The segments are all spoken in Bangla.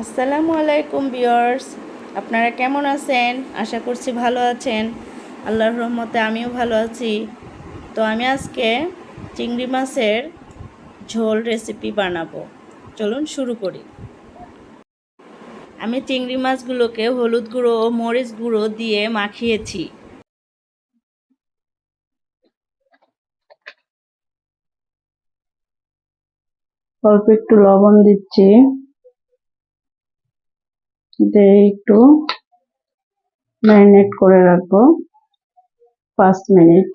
আসসালামু আলাইকুম ভিউয়ার্স, আপনারা কেমন আছেন? আশা করছি ভালো আছেন। আল্লাহর রহমতে আমিও ভালো আছি। তো আমি আজকে চিংড়ি মাছের ঝোল রেসিপি বানাবো। চলুন শুরু করি। আমি চিংড়ি মাছগুলোকে হলুদ গুঁড়ো ও মরিচ গুঁড়ো দিয়ে মাখিয়েছি। অল্প একটু লবণ দিচ্ছি, দিয়ে একটু ম্যারিনেট করে রাখবো 5 মিনিট।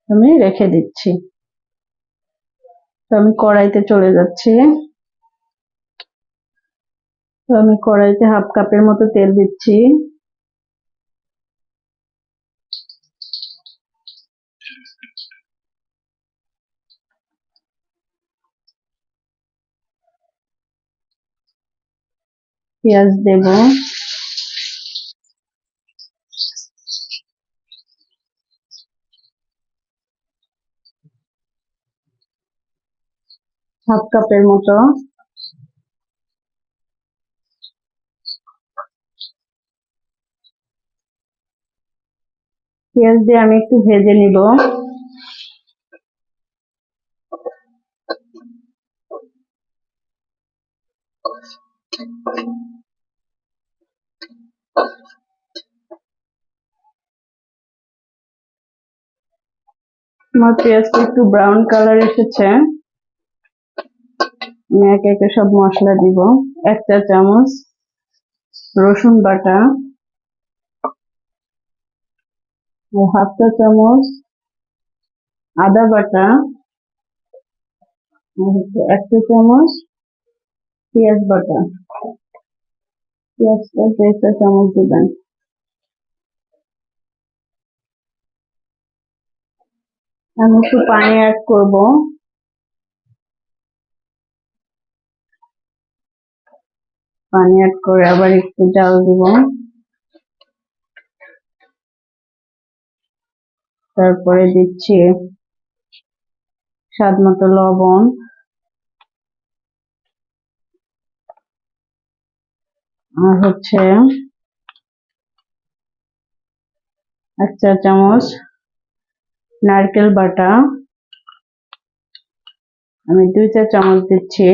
আমি রেখে দিচ্ছি। তো আমি কড়াইতে চলে যাচ্ছি। তো আমি কড়াইতে হাফ কাপের মতো তেল দিচ্ছি। পেঁয়াজ দেব, হাফ কাপের মতো। পেঁয়াজ দিয়ে আমি একটু ভেজে নিব। আমার পেঁয়াজটা একটু ব্রাউন কালার এসেছে। আমি একে একে সব মশলা দিব। 1 চা চামচ রসুন বাটা, 1/2 চা চামচ আদা বাটা, 1 চা চামচ পেঁয়াজ বাটা। পেঁয়াজটা 1.5 চা চামচ দিবেন। আমি একটু পানি অ্যাড করব। পানি অ্যাড করে আবার একটু জাল দিব। তারপরে দিচ্ছি স্বাদ মতো লবণ, আর 1 চা চামচ নারকেল বাটা। আমি 2 চা চামচ দিচ্ছি।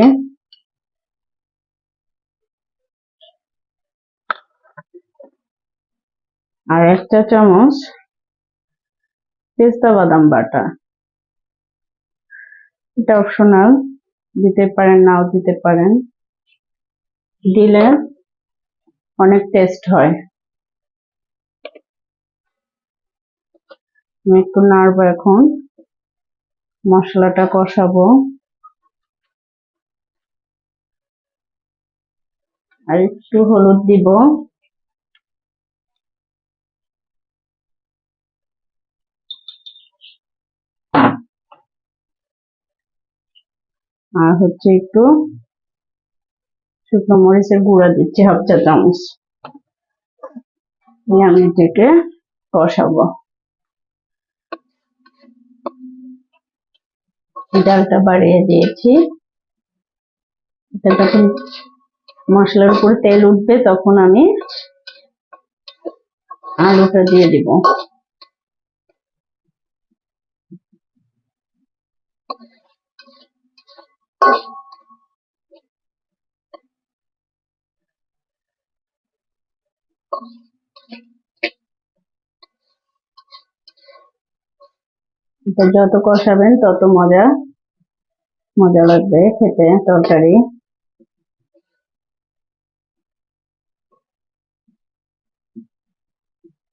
আর 1 চা চামচ পেস্তা বাদাম বাটা। এটা অপশনাল, দিতে পারেন নাও দিতে পারেন, দিলে অনেক টেস্ট হয়। আমি একটু নাড়বো এখন, মশলাটা কষাবো। আর একটু হলুদ দিব। আর একটু শুকনো মরিচের গুঁড়া দিচ্ছি 1/2 চা চামচ। আমি এটাকে কষাবো। ডালটা বাড়িয়ে দিয়েছি। এটা যখন মশলার উপরে তেল উঠবে তখন আমি আলুটা দিয়ে দিব। এটা যত কষাবেন তত মজা মজা লাগবে খেতে তরকারি।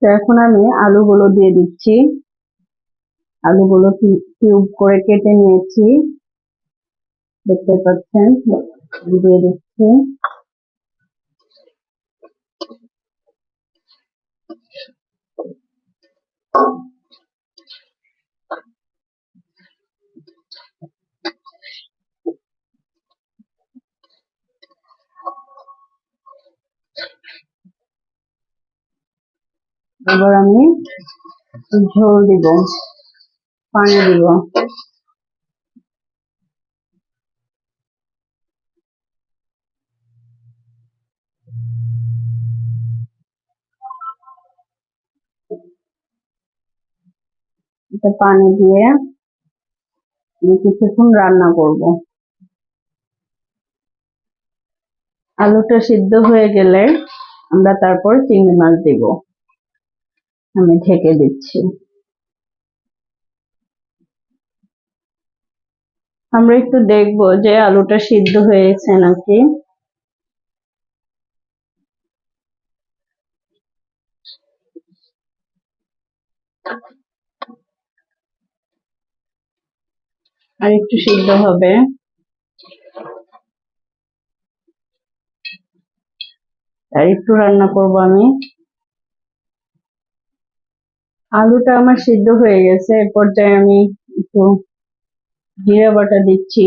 তো এখন আমি আলুগুলো দিয়ে দিচ্ছি। আলুগুলো কিউব করে কেটে নিয়েছি, দেখতে পাচ্ছেন। দিয়ে দিচ্ছি। এবার আমি ঝোল দিব, পানি দিব। এটা পানি দিয়ে আমি কিছুক্ষণ রান্না করব। আলুটা সিদ্ধ হয়ে গেলে আমরা তারপর চিংড়ি মাছ দিব। আমি ঢেকে দিচ্ছি। আমরা একটু দেখবো যে আলুটা সিদ্ধ হয়েছে নাকি। আর একটু সিদ্ধ হবে। আর একটু রান্না করব আমি। আলুটা আমার সিদ্ধ হয়ে গেছে, এ পর্যায়ে আমি একটু জিরা বাটা দিচ্ছি।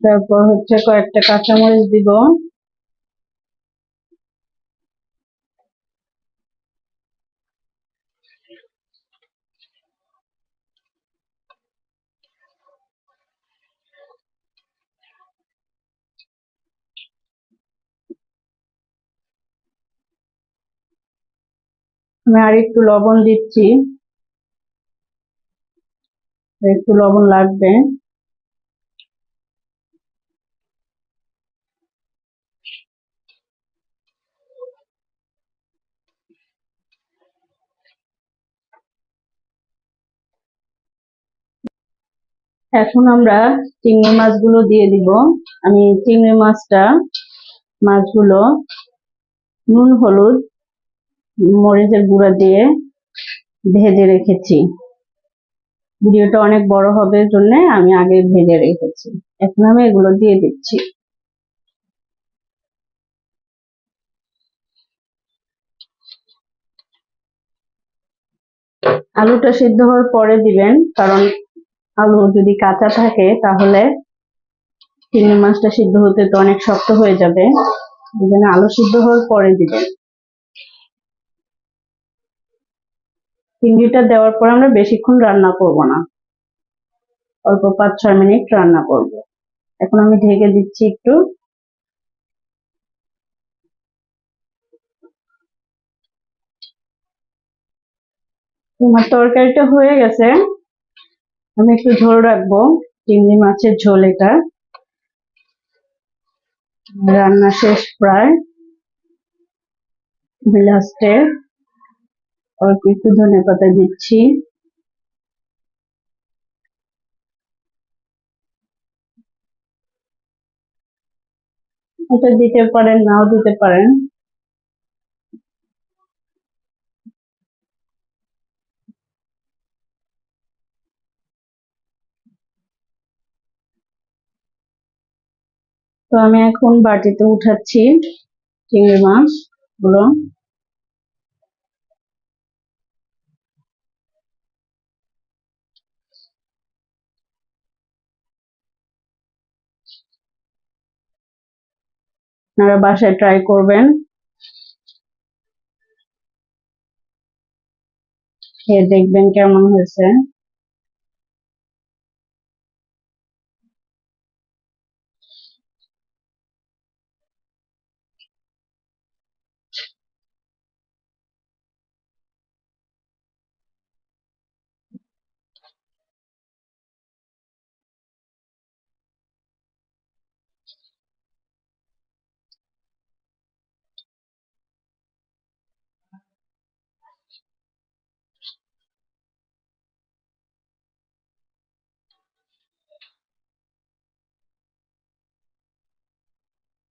তারপর কয়েকটা কাঁচামরিচ দিব। আমি আর একটু লবণ দিচ্ছি, একটু লবণ লাগবে। এখন আমরা চিংড়ি মাছগুলো দিয়ে দিব। আমি চিংড়ি মাছগুলো নুন, হলুদ, মরিচের গুঁড়া দিয়ে ভেজে রেখেছি। ভিডিওটা অনেক বড় হবে জন্য আমি আগে ভেজে রেখেছি। এখন আমি এগুলো দিয়ে দিচ্ছি। আলুটা সিদ্ধ হওয়ার পরে দিবেন, কারণ আলু যদি কাঁচা থাকে তাহলে চিংড়ি মাছটা সিদ্ধ হতে তো অনেক শক্ত হয়ে যাবে। এই জন্য আলু সিদ্ধ হওয়ার পরে দিবেন। চিংড়িটা দেওয়ার পর আমরা বেশিক্ষণ রান্না করব না, অল্প 5-6 মিনিট রান্না করব। এখন আমি ঢেকে দিচ্ছি একটু। আমার তরকারিটা হয়ে গেছে, আমি একটু ঝোল রাখবো। চিংড়ি মাছের ঝোল, এটা রান্না শেষ প্রায়। লাস্টে অল্প একটু ধনেপাতা দিচ্ছি। এটা দিতে পারেন, নাও দিতে পারেন। তো আমি এখন বাটিতে উঠাচ্ছি চিংড়ি মাছ গুলো। আপনারা বাসায় ট্রাই করবেন, খেয়ে দেখবেন কেমন হয়েছে।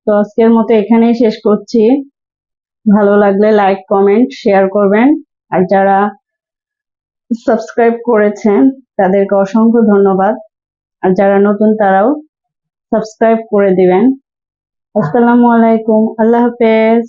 তো আজকের মতো এখানেই শেষ করছি। ভালো লাগলে লাইক, কমেন্ট, শেয়ার করবেন। আর যারা সাবস্ক্রাইব করেছেন তাদেরকে অসংখ্য ধন্যবাদ। আর যারা নতুন তারাও সাবস্ক্রাইব করে দিবেন। আসসালামু আলাইকুম, আল্লাহ হাফেজ।